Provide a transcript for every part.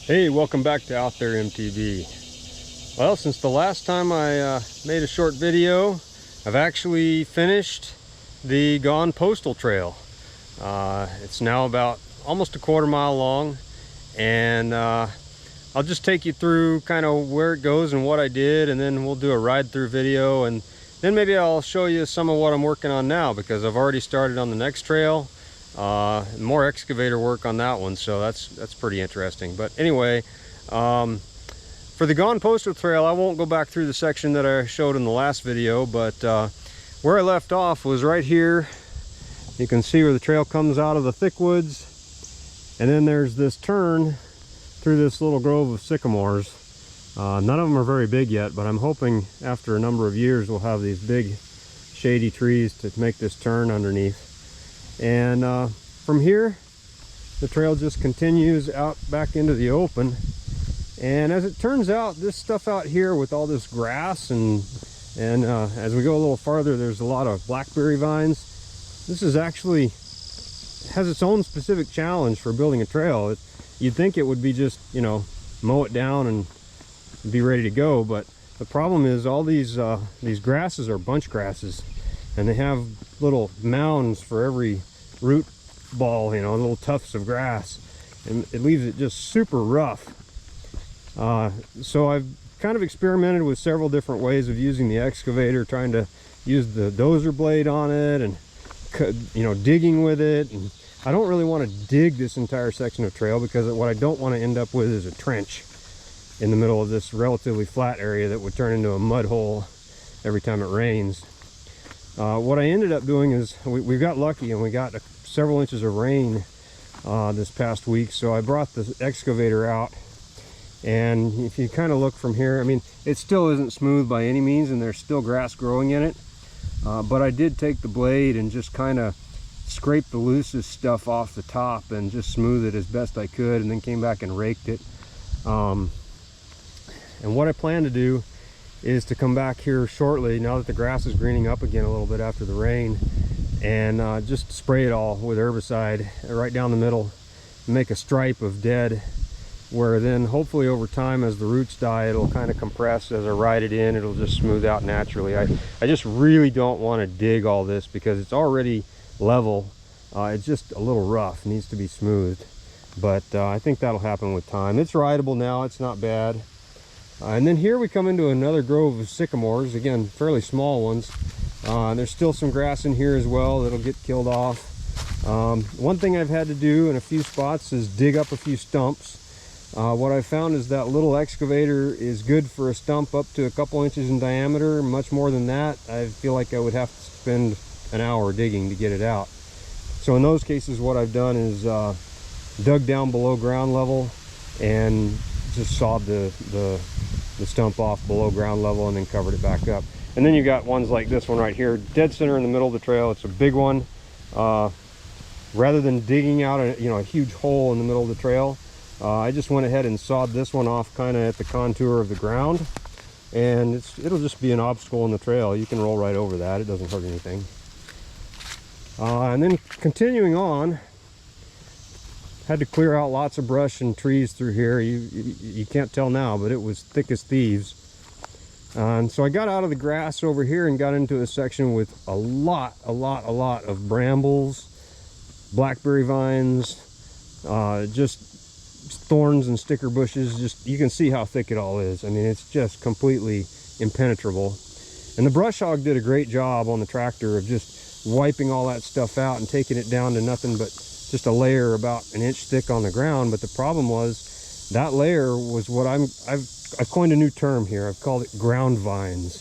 Hey, welcome back to Out There MTB. Well, since the last time I made a short video, I've actually finished the Gone Postal Trail. It's now about almost a quarter-mile long, and I'll just take you through kind of where it goes and what I did, and then we'll do a ride-through video, and then maybe I'll show you some of what I'm working on now, because I've already started on the next trail. More excavator work on that one, so that's pretty interesting. But anyway, for the Gone Postal Trail, I won't go back through the section that I showed in the last video, but where I left off was right here. You can see where the trail comes out of the thick woods, and then there's this turn through this little grove of sycamores. None of them are very big yet, but I'm hoping after a number of years we'll have these big shady trees to make this turn underneath. And from here the trail just continues out back into the open, and as it turns out, this stuff out here with all this grass and as we go a little farther, there's a lot of blackberry vines. This is actually has its own specific challenge for building a trail. You'd think it would be just, you know, mow it down and be ready to go, but the problem is all these grasses are bunch grasses, and they have little mounds for every root ball, you know, little tufts of grass, and it leaves it just super rough. So I've kind of experimented with several different ways of using the excavator, trying to use the dozer blade on it and, you know, digging with it. And I don't really want to dig this entire section of trail, because what I don't want to end up with is a trench in the middle of this relatively flat area that would turn into a mud hole every time it rains. What I ended up doing is we got lucky and we got several inches of rain this past week, so I brought the excavator out, and if you kind of look from here, I mean, it still isn't smooth by any means, and there's still grass growing in it, but I did take the blade and just kind of scrape the loosest stuff off the top and just smooth it as best I could, and then came back and raked it. And what I plan to do is to come back here shortly, now that the grass is greening up again a little bit after the rain, and just spray it all with herbicide right down the middle, make a stripe of dead, where then hopefully over time, as the roots die, it'll kind of compress. As I ride it in, it'll just smooth out naturally. I just really don't want to dig all this, because it's already level. It's just a little rough, it needs to be smoothed, but I think that'll happen with time. It's rideable now, it's not bad. And then here we come into another grove of sycamores, again fairly small ones. There's still some grass in here as well that'll get killed off. One thing I've had to do in a few spots is dig up a few stumps. What I've found is that little excavator is good for a stump up to a couple inches in diameter. Much more than that, I feel like I would have to spend an hour digging to get it out. So in those cases, what I've done is dug down below ground level and just sawed the stump off below ground level, and then covered it back up. And then you got ones like this one right here, dead center in the middle of the trail. It's a big one. Rather than digging out a huge hole in the middle of the trail, I just went ahead and sawed this one off kind of at the contour of the ground, and it'll just be an obstacle in the trail. You can roll right over that, it doesn't hurt anything. And then continuing on, had to clear out lots of brush and trees through here. You can't tell now, but it was thick as thieves. And so I got out of the grass over here and got into a section with a lot of brambles, blackberry vines, just thorns and sticker bushes. Just, you can see how thick it all is. I mean, it's just completely impenetrable. And the brush hog did a great job on the tractor of just wiping all that stuff out and taking it down to nothing but just a layer about an inch thick on the ground. But the problem was that layer was what I've coined a new term here. I've called it ground vines.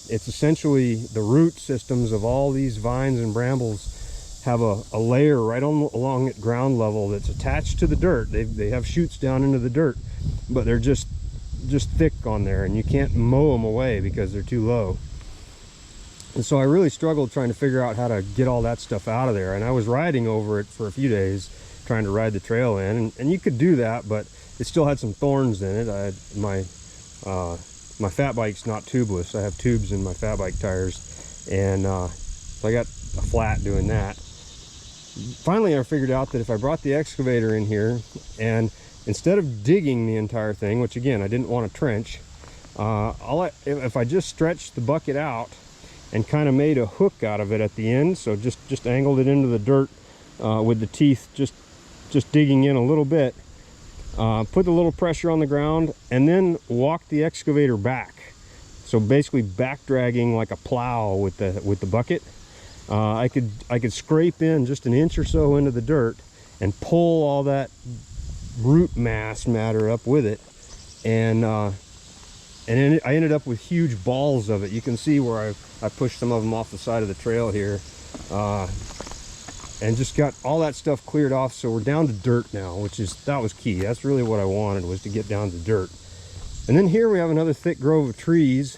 It's essentially the root systems of all these vines and brambles have a layer right along at ground level that's attached to the dirt. They have shoots down into the dirt, but they're just thick on there, and you can't mow them away because they're too low. And so I really struggled trying to figure out how to get all that stuff out of there, and I was riding over it for a few days trying to ride the trail in, and you could do that, but it still had some thorns in it. My fat bike's not tubeless. I have tubes in my fat bike tires, and so I got a flat doing that. Finally, I figured out that if I brought the excavator in here and instead of digging the entire thing, which again, I didn't want to trench, if I just stretched the bucket out and kind of made a hook out of it at the end, so just angled it into the dirt with the teeth just digging in a little bit, put a little pressure on the ground, and then walk the excavator back. So basically back dragging like a plow with the bucket. I could scrape in just an inch or so into the dirt and pull all that root matter up with it, and then I ended up with huge balls of it. You can see where I pushed some of them off the side of the trail here, and just got all that stuff cleared off. So we're down to dirt now, that was key. That's really what I wanted, was to get down to dirt. And then here we have another thick grove of trees.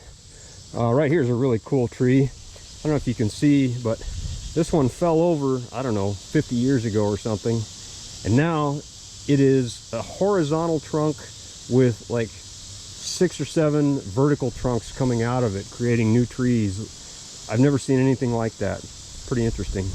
Right here's a really cool tree. I don't know if you can see, but this one fell over, I don't know, 50 years ago or something. And now it is a horizontal trunk with like 6 or 7 vertical trunks coming out of it, creating new trees. I've never seen anything like that. Pretty interesting.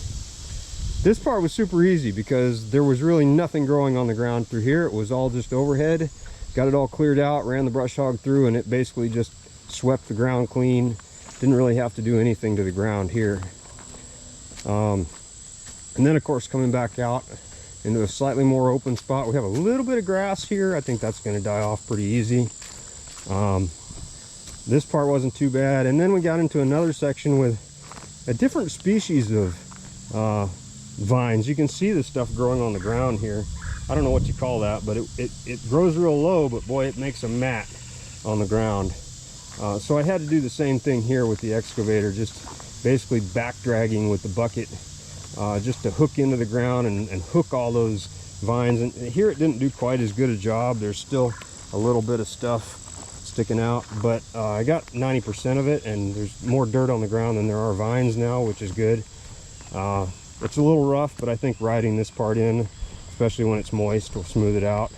This part was super easy because there was really nothing growing on the ground through here. It was all just overhead. Got it all cleared out, ran the brush hog through, and it basically just swept the ground clean. Didn't really have to do anything to the ground here. And then of course coming back out into a slightly more open spot, we have a little bit of grass here. I think that's going to die off pretty easy. This part wasn't too bad. And then we got into another section with a different species of vines. You can see the stuff growing on the ground here. I don't know what you call that, but it grows real low, but boy, it makes a mat on the ground. So I had to do the same thing here with the excavator, just basically back dragging with the bucket, just to hook into the ground and hook all those vines. And here it didn't do quite as good a job. There's still a little bit of stuff sticking out, but I got 90% of it, and there's more dirt on the ground than there are vines now, which is good. It's a little rough, but I think riding this part in, especially when it's moist, will smooth it out.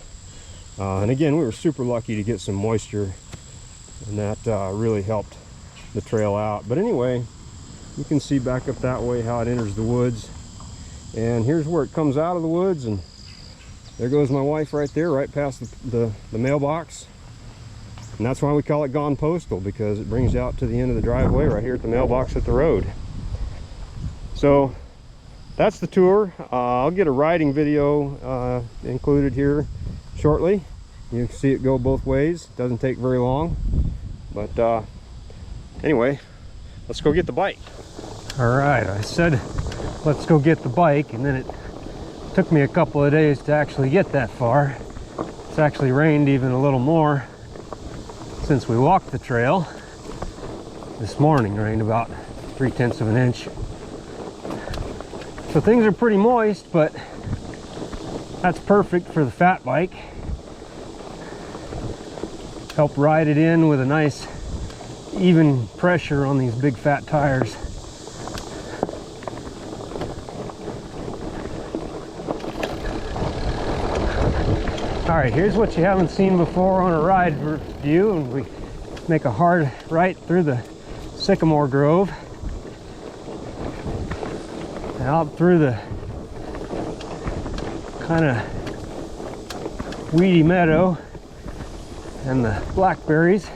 And again, we were super lucky to get some moisture, and that really helped the trail out. But anyway, you can see back up that way how it enters the woods, and here's where it comes out of the woods, and there goes my wife right there, right past the mailbox. And that's why we call it Gone Postal, because it brings you out to the end of the driveway right here at the mailbox at the road. So that's the tour. I'll get a riding video included here shortly. You can see it go both ways. It doesn't take very long. But anyway, let's go get the bike. All right, I said let's go get the bike, and then it took me a couple of days to actually get that far. It's actually rained even a little more since we walked the trail. This morning rained about 3/10 of an inch. So things are pretty moist, but that's perfect for the fat bike. Help ride it in with a nice even pressure on these big fat tires. All right, here's what you haven't seen before on a ride view, and we make a hard right through the sycamore grove and out through the kind of weedy meadow and the blackberries.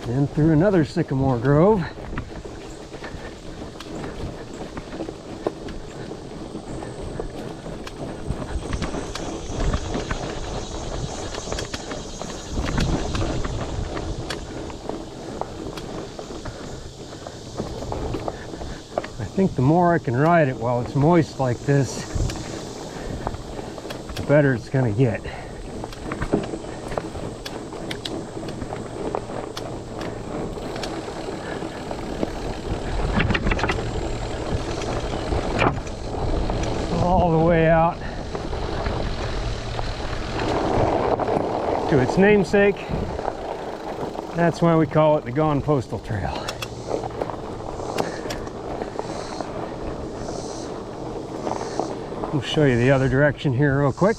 And through another sycamore grove. I think the more I can ride it while it's moist like this, the better it's gonna get. All the way out to its namesake. That's why we call it the Gone Postal Trail. We'll show you the other direction here real quick.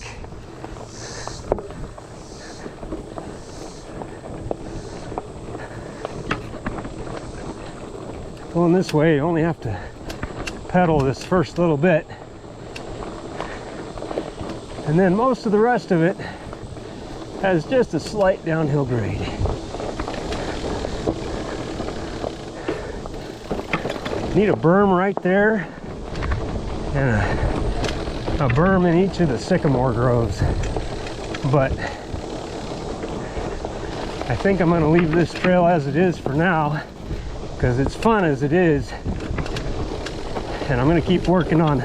Going this way, you only have to pedal this first little bit, and then most of the rest of it has just a slight downhill grade. Need a berm right there and a berm in each of the sycamore groves, but I think I'm going to leave this trail as it is for now because it's fun as it is, and I'm going to keep working on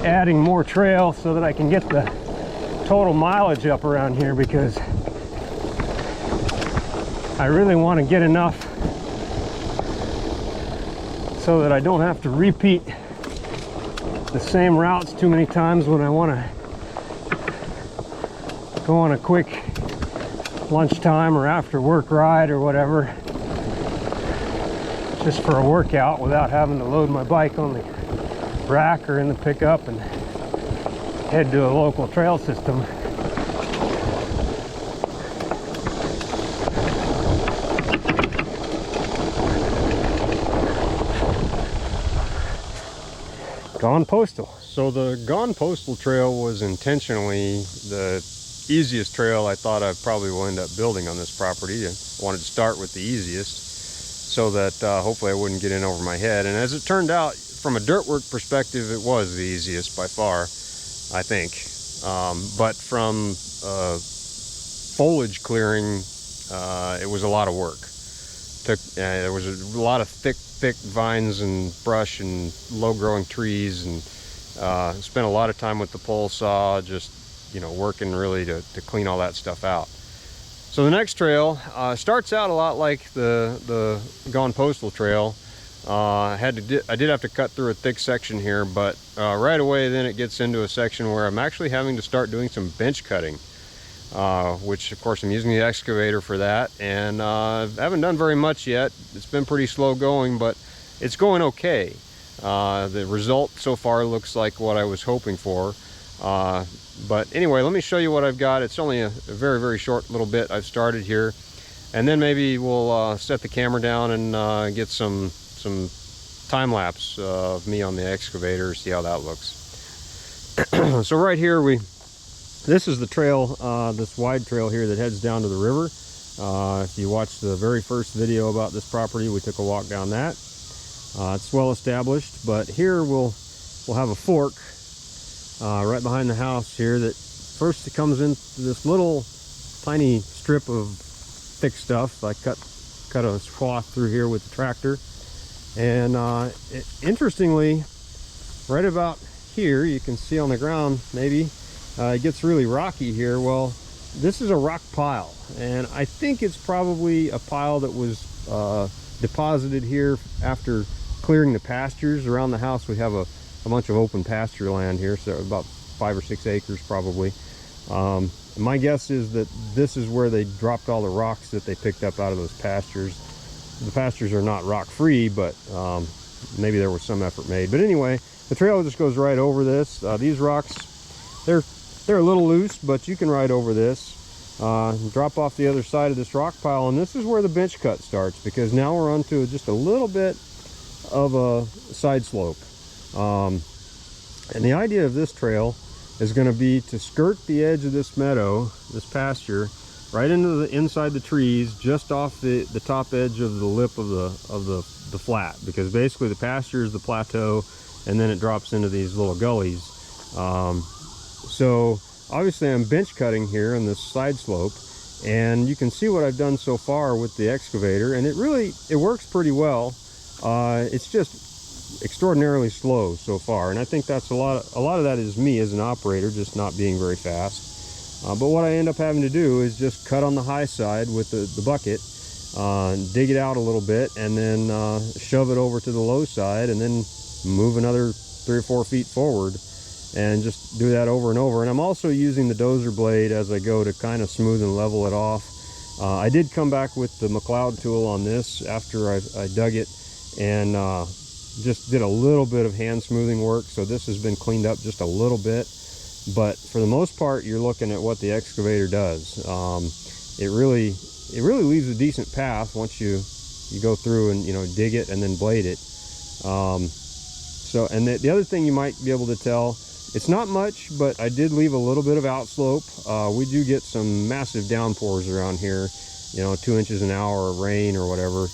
adding more trail so that I can get the total mileage up around here, because I really want to get enough so that I don't have to repeat the same routes too many times when I want to go on a quick lunchtime or after work ride or whatever, just for a workout without having to load my bike on the rack or in the pickup and head to a local trail system. Gone Postal. So the Gone Postal trail was intentionally the easiest trail I thought I probably will end up building on this property. I wanted to start with the easiest so that hopefully I wouldn't get in over my head. And as it turned out, from a dirt work perspective, it was the easiest by far, I think. But from foliage clearing, it was a lot of work. There was a lot of thick vines and brush and low-growing trees, and spent a lot of time with the pole saw, just working really to clean all that stuff out. So the next trail starts out a lot like the Gone Postal trail. I did have to cut through a thick section here, but right away then it gets into a section where I'm actually having to start doing some bench cutting, which of course I'm using the excavator for that, and I haven't done very much yet. It's been pretty slow going, but it's going okay. The result so far looks like what I was hoping for. But anyway, let me show you what I've got. It's only a very, very short little bit I've started here, and then maybe we'll set the camera down and get some time-lapse of me on the excavator, see how that looks. So right here, this is the trail, this wide trail here that heads down to the river. If you watched the very first video about this property, we took a walk down that. It's well established, but here we'll have a fork right behind the house here that first it comes into this little tiny strip of thick stuff. I cut a swath through here with the tractor, and interestingly, right about here, you can see on the ground maybe, it gets really rocky here. Well, this is a rock pile, and I think it's probably a pile that was deposited here after clearing the pastures around the house. We have a bunch of open pasture land here, so about 5 or 6 acres probably. My guess is that this is where they dropped all the rocks that they picked up out of those pastures. The pastures are not rock free, but maybe there was some effort made. But anyway, the trail just goes right over this. These rocks, they're a little loose, but you can ride over this. Drop off the other side of this rock pile, and this is where the bench cut starts, because now we're onto just a little bit of a side slope. And the idea of this trail is going to be to skirt the edge of this meadow, this pasture, right into the inside the trees, just off the top edge of the lip of the flat, because basically the pasture is the plateau, and then it drops into these little gullies. So obviously I'm bench cutting here on this side slope, and you can see what I've done so far with the excavator, and it works pretty well. It's just extraordinarily slow so far, and I think that's a lot of that is me as an operator just not being very fast. But what I end up having to do is just cut on the high side with the bucket, dig it out a little bit, and then shove it over to the low side, and then move another 3 or 4 feet forward, and just do that over and over. And I'm also using the dozer blade as I go to kind of smooth and level it off. I did come back with the McLeod tool on this after I dug it, and just did a little bit of hand smoothing work, so this has been cleaned up just a little bit. But for the most part, you're looking at what the excavator does. It really leaves a decent path once you go through and dig it and then blade it. So, and the other thing you might be able to tell, it's not much, but I did leave a little bit of outslope. We do get some massive downpours around here, you know, 2 inches an hour of rain or whatever.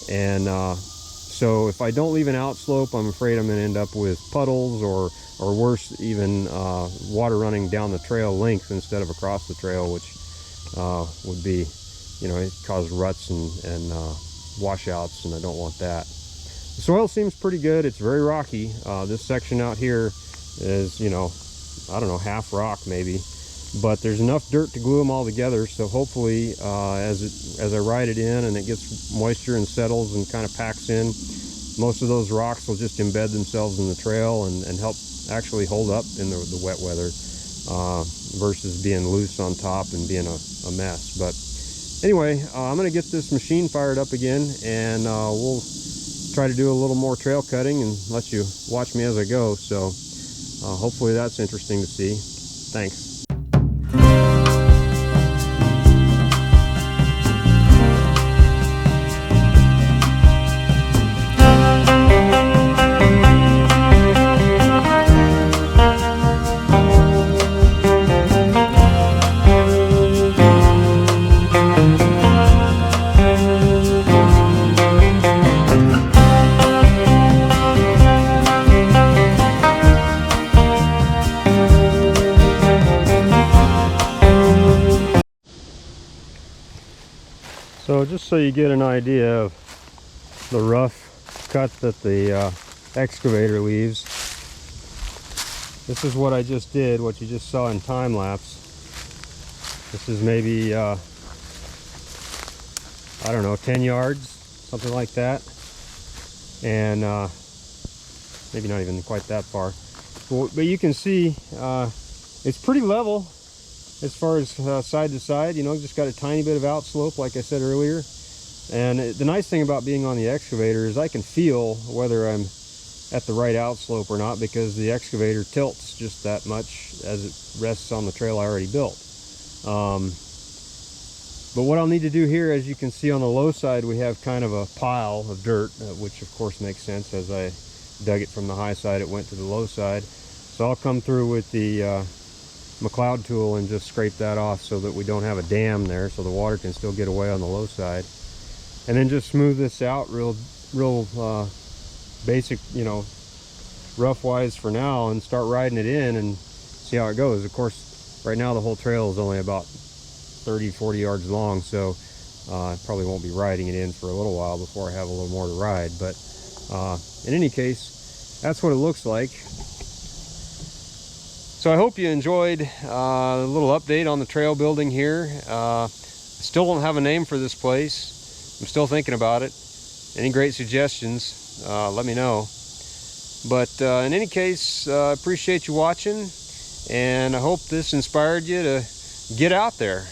And so if I don't leave an outslope, I'm afraid I'm going to end up with puddles or worse, even water running down the trail length instead of across the trail, which would be, you know, it cause ruts and washouts, and I don't want that. The soil seems pretty good. It's very rocky. This section out here is, you know, I don't know, half rock maybe, but there's enough dirt to glue them all together. So hopefully as I ride it in and it gets moisture and settles and kind of packs in, most of those rocks will just embed themselves in the trail and help actually hold up in the wet weather versus being loose on top and being a mess. But anyway, I'm going to get this machine fired up again, and we'll try to do a little more trail cutting and let you watch me as I go. So hopefully that's interesting to see. Thanks. So just so you get an idea of the rough cut that the excavator leaves, this is what I just did, what you just saw in time lapse. This is maybe, I don't know, 10 yards, something like that. And maybe not even quite that far. But you can see it's pretty level as far as side to side, you know, just got a tiny bit of outslope like I said earlier. And the nice thing about being on the excavator is I can feel whether I'm at the right outslope or not, because the excavator tilts just that much as it rests on the trail I already built. But what I'll need to do here, as you can see on the low side, we have kind of a pile of dirt, which of course makes sense. As I dug it from the high side, it went to the low side. So I'll come through with the McLeod tool and just scrape that off so that we don't have a dam there, so the water can still get away on the low side. And then just smooth this out real basic, you know, rough wise for now, and start riding it in and see how it goes. Of course, right now the whole trail is only about 30-40 yards long, so I probably won't be riding it in for a little while before I have a little more to ride. But in any case, that's what it looks like. So I hope you enjoyed a little update on the trail building here. Still don't have a name for this place. I'm still thinking about it. Any great suggestions, let me know. But in any case, I appreciate you watching, and I hope this inspired you to get out there.